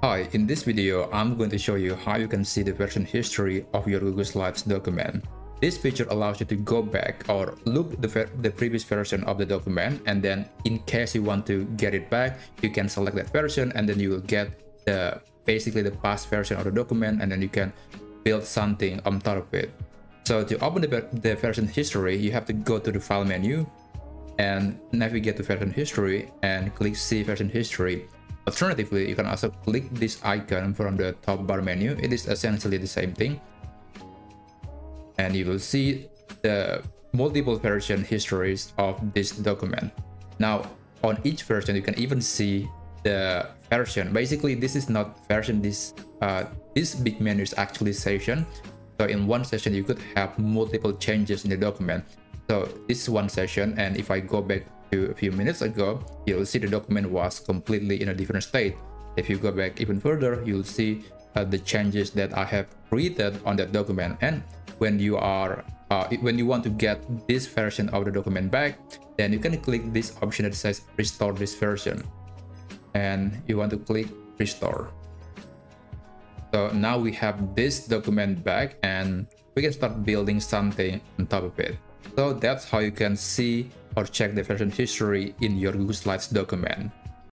Hi, in this video, I'm going to show you how you can see the version history of your Google Slides document. This feature allows you to go back or look the previous version of the document, and then in case you want to get it back, you can select that version and then you will get basically the past version of the document, and then you can build something on top of it. So to open the version history, you have to go to the file menu and navigate to version history and click see version history. Alternatively, you can also click this icon from the top bar menu. It is essentially the same thing, and you will see the multiple version histories of this document. Now on each version you can even see the version. Basically this is not version, this big menu is actually session. So in one session you could have multiple changes in the document. So this is one session, and if I go back to a few minutes ago, you'll see the document was completely in a different state. If you go back even further, you'll see the changes that I have created on that document. And when you want to get this version of the document back, then you can click this option that says restore this version, and you want to click restore. So now we have this document back and we can start building something on top of it. So that's how you can see or check the version history in your Google Slides document.